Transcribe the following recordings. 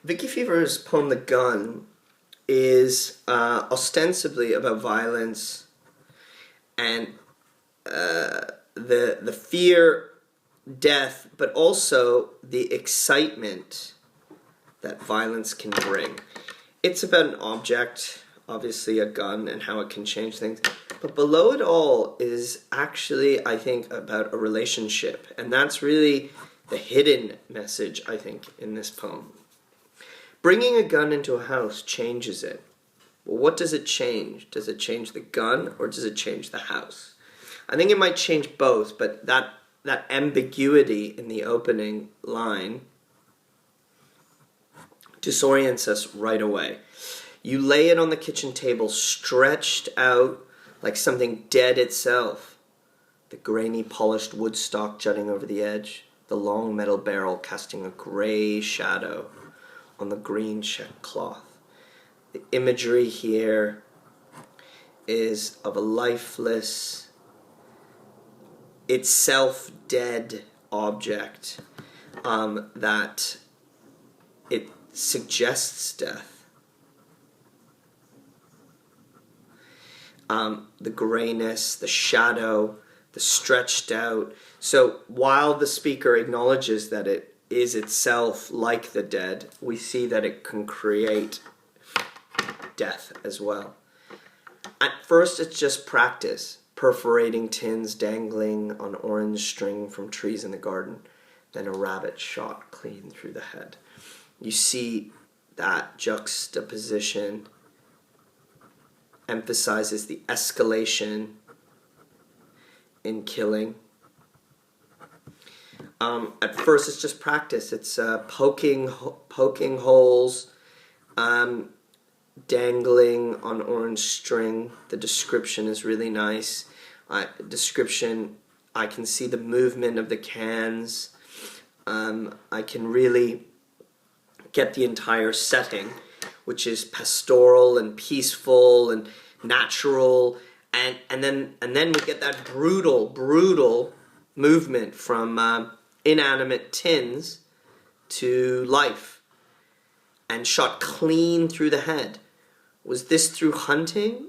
Vicki Feaver's poem The Gun is ostensibly about violence and the fear, death, but also the excitement that violence can bring. It's about an object, obviously a gun, and how it can change things. But below it all is actually, I think, about a relationship. And that's really the hidden message, I think, in this poem. Bringing a gun into a house changes it. Well, what does it change? Does it change the gun or does it change the house? I think it might change both, but that ambiguity in the opening line disorients us right away. You lay it on the kitchen table, stretched out like something dead itself. The grainy, polished wood stock jutting over the edge, the long metal barrel casting a gray shadow on the green check cloth. The imagery here is of a lifeless, itself dead object that it suggests death. The grayness, the shadow, the stretched out. So while the speaker acknowledges that it is itself like the dead, we see that it can create death as well. At first it's just practice, perforating tins dangling on orange string from trees in the garden, then a rabbit shot clean through the head. You see that juxtaposition emphasizes the escalation in killing. At first it's just practice. It's poking holes, dangling on orange string. The description is really nice. I can see the movement of the cans. I can really get the entire setting, which is pastoral and peaceful and natural, and then we get that brutal movement from inanimate tins to life, and shot clean through the head. Was this through hunting,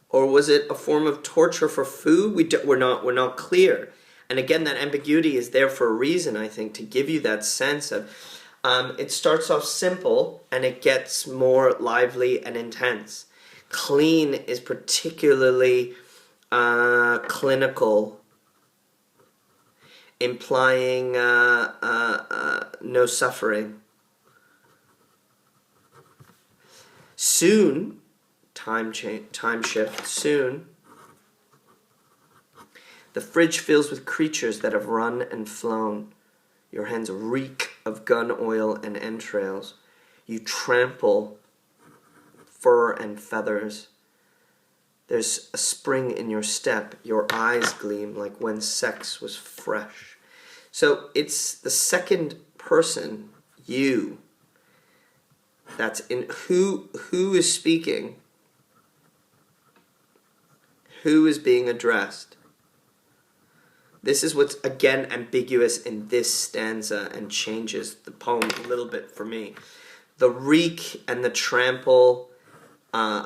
or was it a form of torture for food? We're not clear. And again, that ambiguity is there for a reason, I think, to give you that sense of. It starts off simple and it gets more lively and intense. Clean is particularly clinical, implying no suffering. Soon, time shift, soon, the fridge fills with creatures that have run and flown. Your hands reek of gun oil and entrails. You trample fur and feathers. There's a spring in your step. Your eyes gleam like when sex was fresh. So it's the second person, you, that's in who is speaking, who is being addressed. This is what's, again, ambiguous in this stanza and changes the poem a little bit for me. The reek and the trample,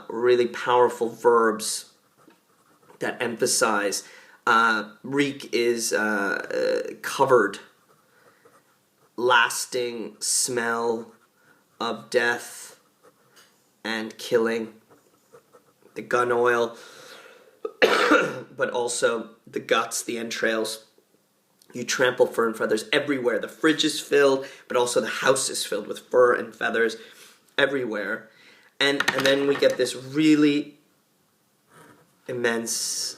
really powerful verbs that emphasize. Reek is covered, lasting smell of death and killing. The gun oil, but also the guts, the entrails. You trample fur and feathers everywhere. The fridge is filled, but also the house is filled with fur and feathers everywhere. And then we get this really immense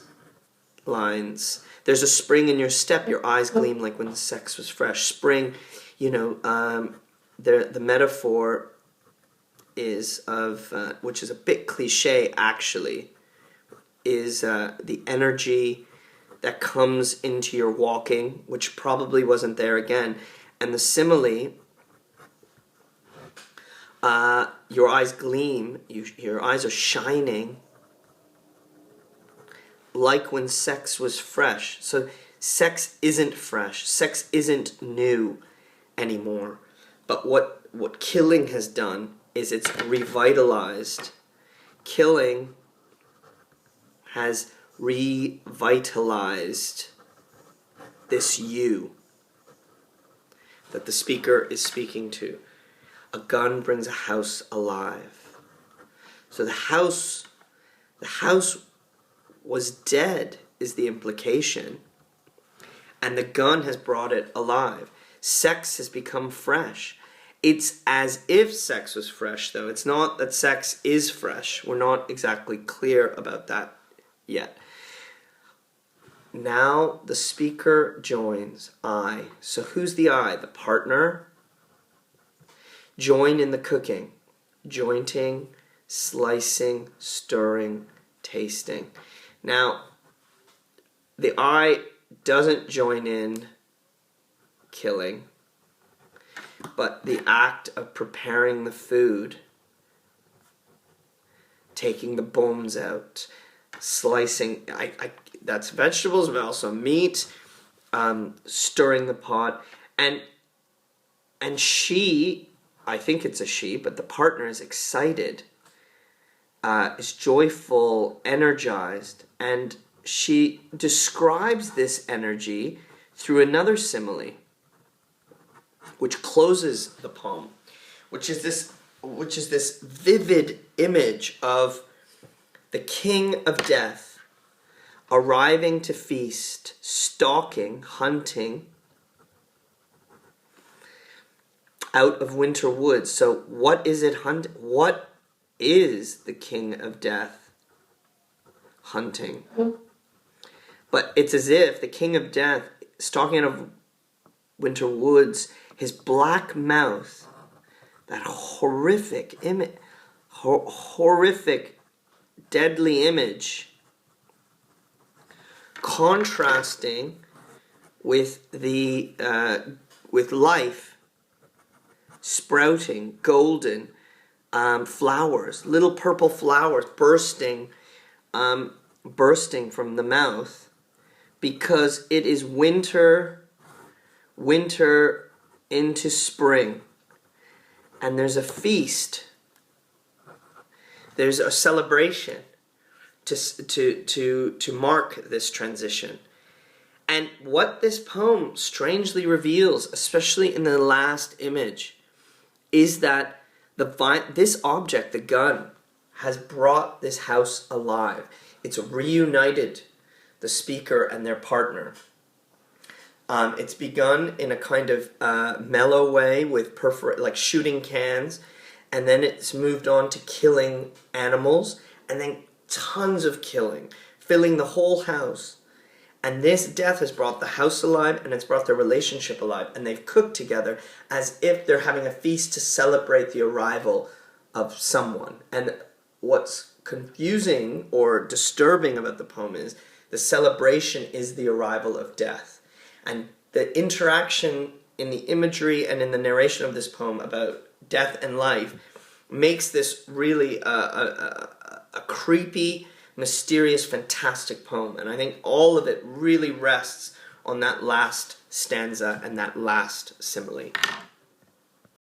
lines. There's a spring in your step. Your eyes gleam like when sex was fresh. Spring, the metaphor is of, which is a bit cliche actually, is the energy that comes into your walking, which probably wasn't there again. And the simile, your eyes gleam, your eyes are shining like when sex was fresh. So sex isn't fresh, sex isn't new anymore. But what what killing has done is it's revitalized. Killing has revitalized this you that the speaker is speaking to. A gun brings a house alive. So the house was dead is the implication, and the gun has brought it alive. Sex has become fresh. It's as if sex was fresh, though. It's not that sex is fresh. We're not exactly clear about that yet. Now the speaker joins I. So who's the I? The partner. Join in the cooking. Jointing, slicing, stirring, tasting. Now, the I doesn't join in killing, but the act of preparing the food, taking the bones out, slicing, that's vegetables, but also meat, stirring the pot, and she, I think it's a she, but the partner is excited, is joyful, energized, and she describes this energy through another simile, which closes the poem, which is this vivid image of the king of death arriving to feast, stalking, hunting out of winter woods. So what is it hunting? What is the king of death hunting? But it's as if the king of death, stalking out of winter woods, his black mouth, that horrific image, horrific, deadly image, contrasting with the with life, sprouting, golden flowers, little purple flowers bursting from the mouth, because it is winter into spring, and there's a feast, there's a celebration to mark this transition. And what this poem strangely reveals, especially in the last image, is that this object, the gun, has brought this house alive. It's reunited the speaker and their partner. It's begun in a kind of mellow way with like shooting cans, and then it's moved on to killing animals, and then tons of killing, filling the whole house. And this death has brought the house alive, and it's brought their relationship alive, and they've cooked together as if they're having a feast to celebrate the arrival of someone. And what's confusing or disturbing about the poem is the celebration is the arrival of death. And the interaction in the imagery and in the narration of this poem about death and life makes this really a creepy, mysterious, fantastic poem. And I think all of it really rests on that last stanza and that last simile.